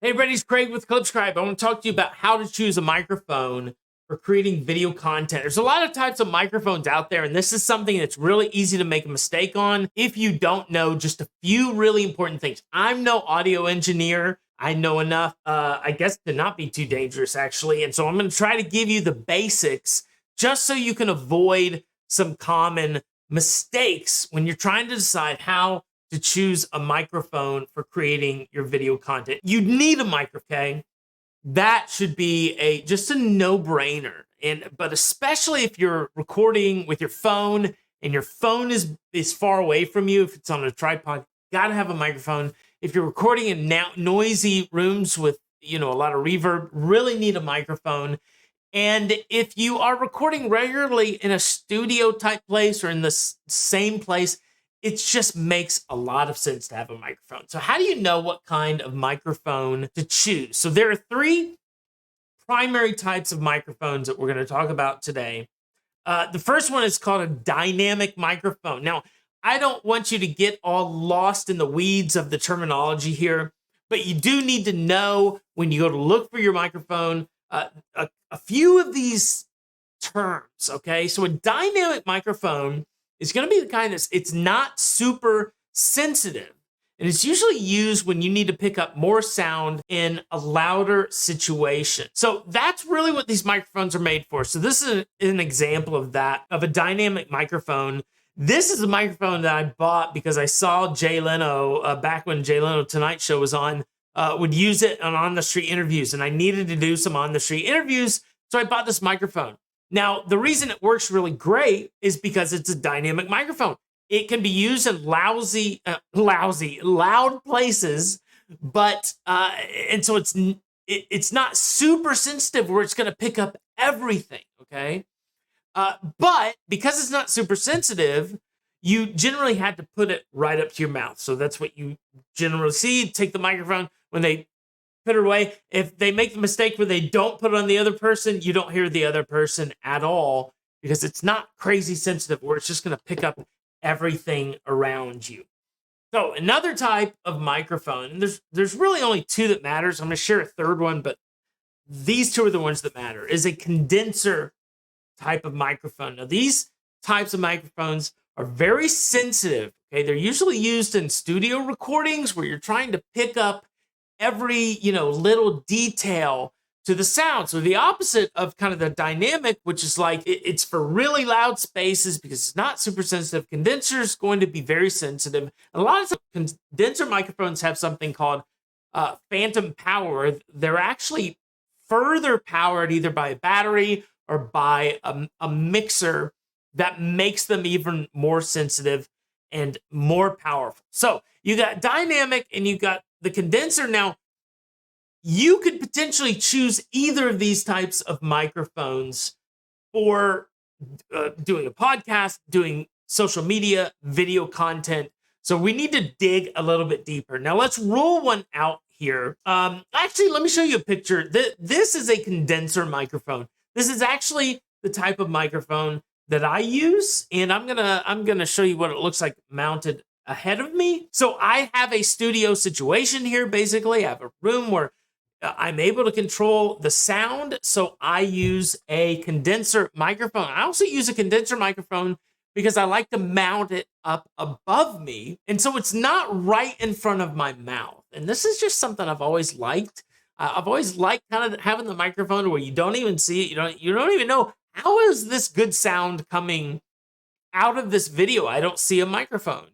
Hey everybody, it's Craig with ClipScribe. I want to talk to you about how to choose a microphone for creating video content. There's a lot of types of microphones out there, and this is something that's really easy to make a mistake on if you don't know just a few really important things. I'm no audio engineer. I know enough, I guess, to not be too dangerous, actually. And so I'm going to try to give you the basics just so you can avoid some common mistakes when you're trying to decide how to choose a microphone for creating your video content. You need a microphone, okay? That should be just a no-brainer. But especially if you're recording with your phone and your phone is far away from you, if it's on a tripod, you gotta have a microphone. If you're recording in noisy rooms with a lot of reverb, really need a microphone. And if you are recording regularly in a studio type place or in the same place, it just makes a lot of sense to have a microphone. So how do you know what kind of microphone to choose? So there are three primary types of microphones that we're going to talk about today. The first one is called a dynamic microphone. Now, I don't want you to get all lost in the weeds of the terminology here, but you do need to know when you go to look for your microphone, a few of these terms, okay? So a dynamic microphone is going to be the kind it's not super sensitive. And it's usually used when you need to pick up more sound in a louder situation. So that's really what these microphones are made for. So this is an example of that, of a dynamic microphone. This is a microphone that I bought because I saw Jay Leno, back when Jay Leno Tonight Show was on, would use it on the street interviews. And I needed to do some on the street interviews, so I bought this microphone. Now, the reason it works really great is because it's a dynamic microphone. It can be used in loud places, but and so it's not super sensitive where it's going to pick up everything. Okay, but because it's not super sensitive, you generally had to put it right up to your mouth. So that's what you generally see. Take the microphone when they put it away. If they make the mistake where they don't put it on the other person, you don't hear the other person at all because it's not crazy sensitive where it's just going to pick up everything around you. So another type of microphone, and there's really only two that matters. I'm going to share a third one, but these two are the ones that matter, is a condenser type of microphone. Now, these types of microphones are very sensitive. Okay, they're usually used in studio recordings where you're trying to pick up every little detail to the sound. So the opposite of kind of the dynamic, which is like it's for really loud spaces because it's not super sensitive. Condenser is going to be very sensitive. And a lot of condenser microphones have something called phantom power. They're actually further powered either by a battery or by a mixer that makes them even more sensitive and more powerful. So you got dynamic and you got the condenser. Now, you could potentially choose either of these types of microphones for doing a podcast, doing social media, video content. So we need to dig a little bit deeper. Now, let's rule one out here. Actually, let me show you a picture. This is a condenser microphone. This is actually the type of microphone that I use, and I'm gonna show you what it looks like mounted ahead of me. So I have a studio situation here. Basically, I have a room where I'm able to control the sound. So I use a condenser microphone. I also use a condenser microphone because I like to mount it up above me. And so it's not right in front of my mouth. And this is just something I've always liked. I've always liked kind of having the microphone where you don't even see it. You don't even know, how is this good sound coming out of this video? I don't see a microphone,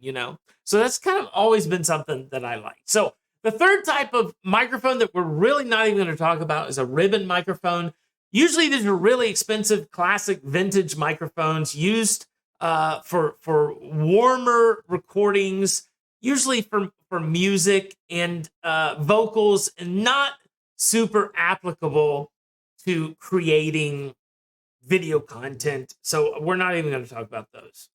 So that's kind of always been something that I like. So the third type of microphone that we're really not even going to talk about is a ribbon microphone. Usually these are really expensive, classic vintage microphones used for warmer recordings, usually for music and vocals, and not super applicable to creating video content. So we're not even going to talk about those.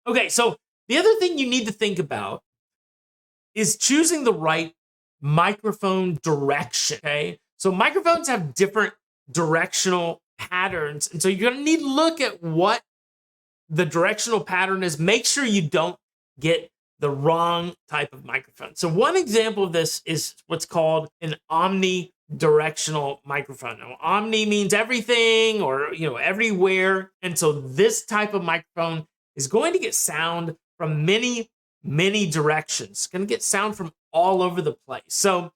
Okay, so the other thing you need to think about is choosing the right microphone direction, okay? So microphones have different directional patterns, and so you're gonna need to look at what the directional pattern is. Make sure you don't get the wrong type of microphone. So one example of this is what's called an omnidirectional microphone. Now, omni means everything or, everywhere. And so this type of microphone is going to get sound from many, many directions. It's going to get sound from all over the place. So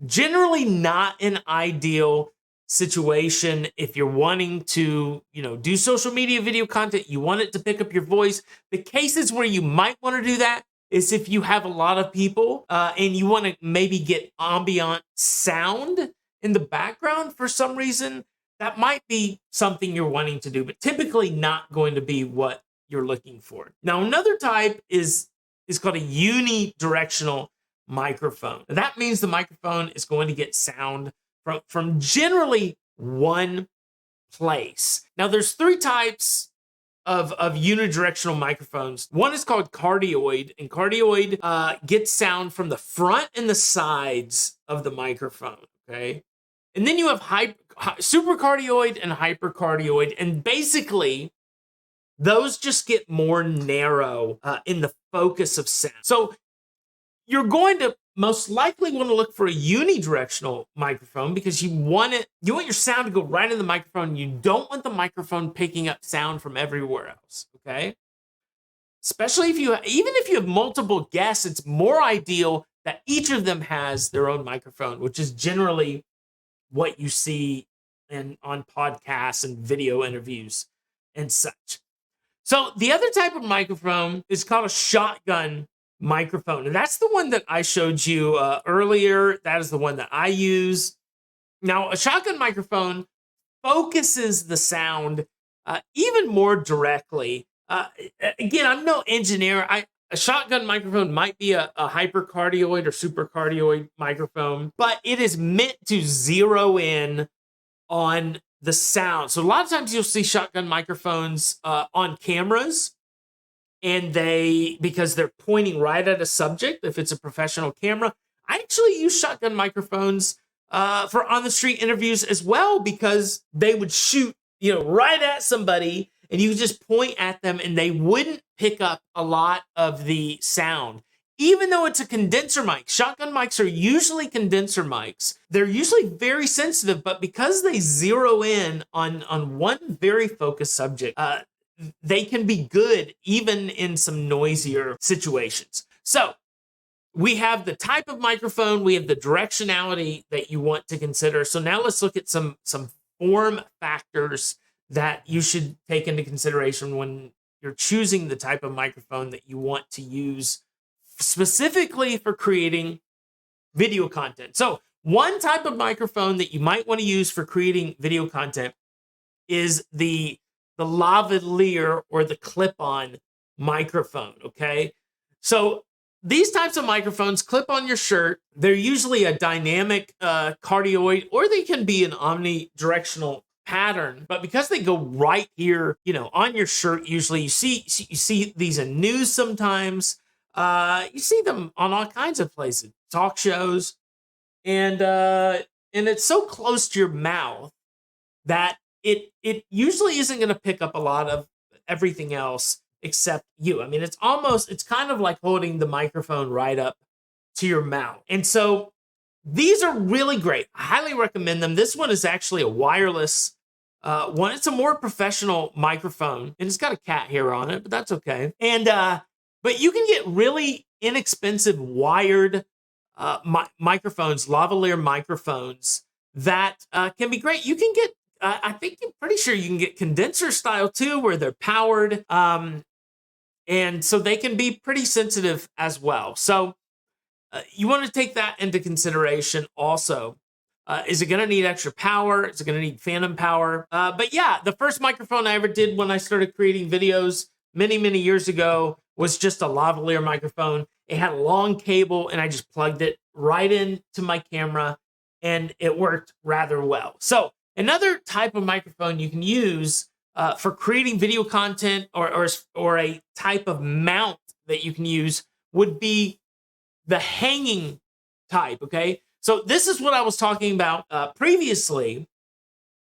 generally not an ideal situation if you're wanting to, do social media video content, you want it to pick up your voice. The cases where you might want to do that is if you have a lot of people and you want to maybe get ambient sound in the background for some reason. That might be something you're wanting to do, but typically not going to be what you're looking for. Now, another type is called a unidirectional microphone. That means the microphone is going to get sound from generally one place. Now, there's three types of unidirectional microphones. One is called cardioid, and cardioid gets sound from the front and the sides of the microphone, okay? And then you have supercardioid and hypercardioid, and basically, those just get more narrow in the focus of sound. So you're going to most likely want to look for a unidirectional microphone because you want your sound to go right in the microphone. You don't want the microphone picking up sound from everywhere else, okay? Especially even if you have multiple guests, it's more ideal that each of them has their own microphone, which is generally what you see on podcasts and video interviews and such. So the other type of microphone is called a shotgun microphone. And that's the one that I showed you earlier. That is the one that I use. Now, a shotgun microphone focuses the sound even more directly. Again, I'm no engineer. A shotgun microphone might be a hypercardioid or supercardioid microphone, but it is meant to zero in on the sound. So a lot of times you'll see shotgun microphones on cameras, and because they're pointing right at a subject, if it's a professional camera. I actually use shotgun microphones for on-the-street interviews as well, because they would shoot, right at somebody, and you just point at them, and they wouldn't pick up a lot of the sound. Even though it's a condenser mic, shotgun mics are usually condenser mics. They're usually very sensitive, but because they zero in on one very focused subject, they can be good even in some noisier situations. So we have the type of microphone, we have the directionality that you want to consider. So now let's look at some form factors that you should take into consideration when you're choosing the type of microphone that you want to use specifically for creating video content. So one type of microphone that you might want to use for creating video content is the lavalier or the clip-on microphone, okay? So these types of microphones clip on your shirt. They're usually a dynamic cardioid, or they can be an omnidirectional pattern, but because they go right here, on your shirt, usually you see these in news sometimes. You see them on all kinds of places, talk shows, and it's so close to your mouth that it usually isn't going to pick up a lot of everything else except you. I mean, it's kind of like holding the microphone right up to your mouth. And so these are really great. I highly recommend them. This one is actually a wireless one. It's a more professional microphone, and it's got a cat hair on it, but that's okay. And but you can get really inexpensive wired microphones, lavalier microphones that can be great. You can get, I'm pretty sure you can get condenser style too, where they're powered. And so they can be pretty sensitive as well. So you want to take that into consideration also. Is it going to need extra power? Is it going to need phantom power? But yeah, the first microphone I ever did when I started creating videos many, many years ago was just a lavalier microphone. It had a long cable, and I just plugged it right into my camera, and it worked rather well. So another type of microphone you can use for creating video content, or a type of mount that you can use, would be the hanging type, okay? So this is what I was talking about previously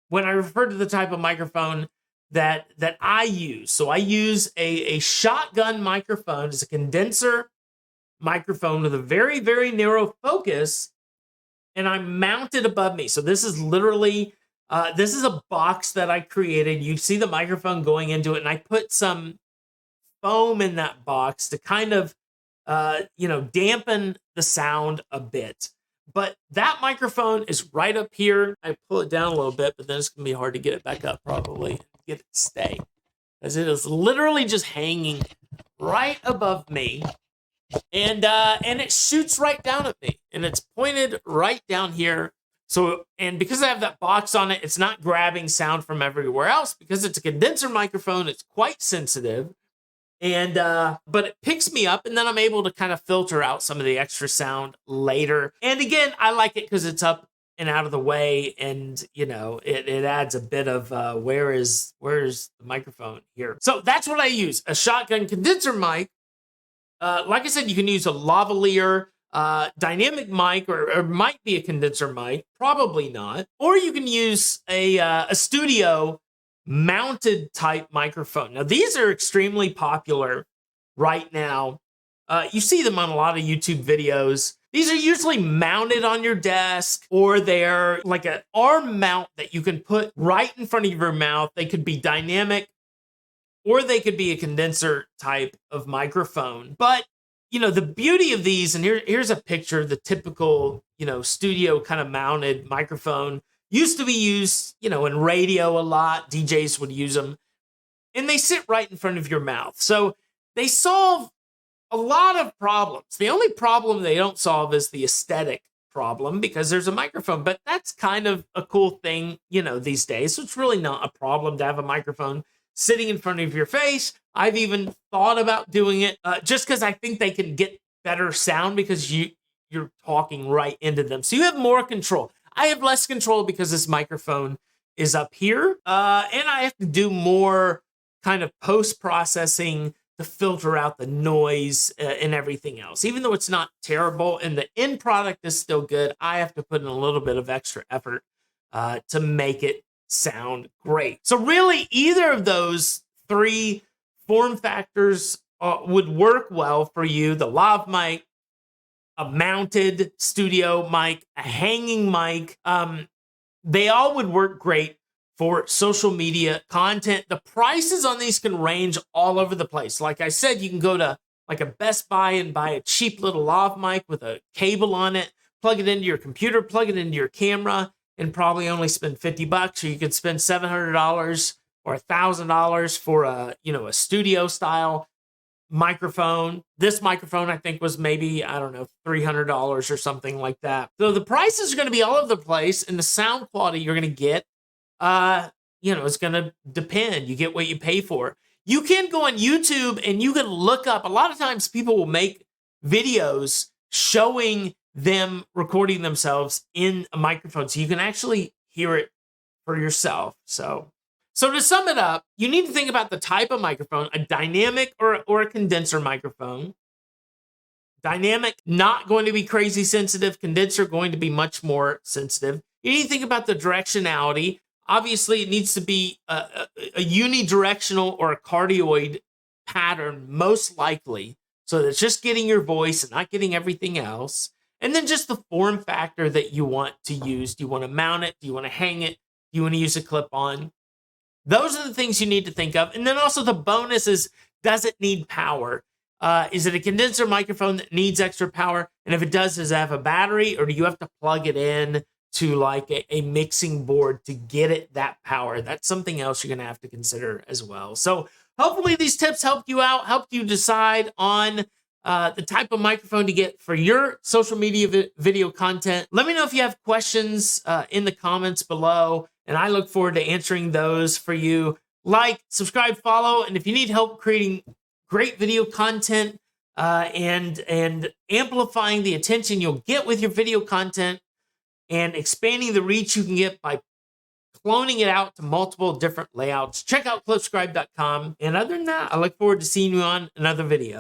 when I referred to the type of microphone that I use. So I use a shotgun microphone. It's a condenser microphone with a very, very narrow focus, and I mount it above me. So this is literally, this is a box that I created. You see the microphone going into it, and I put some foam in that box to kind of, dampen the sound a bit. But that microphone is right up here. I pull it down a little bit, but then it's going to be hard to get it back up probably, get it to stay. As it is literally just hanging right above me. And it shoots right down at me. And it's pointed right down here. So, and because I have that box on it, it's not grabbing sound from everywhere else. Because it's a condenser microphone, it's quite sensitive. And but it picks me up, and then I'm able to kind of filter out some of the extra sound later. And again, I like it because it's up and out of the way, and it adds a bit of where is the microphone here. So that's what I use, a shotgun condenser mic. Like I said, you can use a lavalier dynamic mic, or might be a condenser mic, probably not. Or you can use a studio mounted type microphone. Now, these are extremely popular right now. You see them on a lot of YouTube videos. These are usually mounted on your desk, or they're like an arm mount that you can put right in front of your mouth. They could be dynamic, or they could be a condenser type of microphone. But, the beauty of these, and here's a picture, the typical, studio kind of mounted microphone. Used to be used, in radio a lot. DJs would use them. And they sit right in front of your mouth. So they solve a lot of problems. The only problem they don't solve is the aesthetic problem, because there's a microphone. But that's kind of a cool thing, these days. So it's really not a problem to have a microphone sitting in front of your face. I've even thought about doing it just because I think they can get better sound because you're talking right into them. So you have more control. I have less control because this microphone is up here, and I have to do more kind of post-processing to filter out the noise and everything else. Even though it's not terrible and the end product is still good, I have to put in a little bit of extra effort to make it sound great. So really, either of those three form factors would work well for you. The lav mic, a mounted studio mic, a hanging mic. They all would work great for social media content. The prices on these can range all over the place. Like I said, you can go to like a Best Buy and buy a cheap little lav mic with a cable on it, plug it into your computer, plug it into your camera, and probably only spend $50. Or you could spend $700 or $1,000 for a studio style microphone. This microphone, I think, was maybe, I don't know, $300 or something like that. So the prices are going to be all over the place, and the sound quality you're going to get, it's going to depend. You get what you pay for. You can go on YouTube and you can look up. A lot of times people will make videos showing them recording themselves in a microphone, so you can actually hear it for yourself. So to sum it up, you need to think about the type of microphone, a dynamic or a condenser microphone. Dynamic, not going to be crazy sensitive. Condenser, going to be much more sensitive. You need to think about the directionality. Obviously, it needs to be a unidirectional or a cardioid pattern, most likely, so that it's just getting your voice and not getting everything else. And then just the form factor that you want to use. Do you want to mount it? Do you want to hang it? Do you want to use a clip-on? Those are the things you need to think of. And then also the bonus is, does it need power? Is it a condenser microphone that needs extra power? And if it does it have a battery, or do you have to plug it in to like a mixing board to get it that power? That's something else you're going to have to consider as well. So hopefully these tips helped you out, helped you decide on the type of microphone to get for your social media video content. Let me know if you have questions in the comments below, and I look forward to answering those for you. Like, subscribe, follow, and if you need help creating great video content and amplifying the attention you'll get with your video content and expanding the reach you can get by cloning it out to multiple different layouts, check out ClipScribe.com. And other than that, I look forward to seeing you on another video.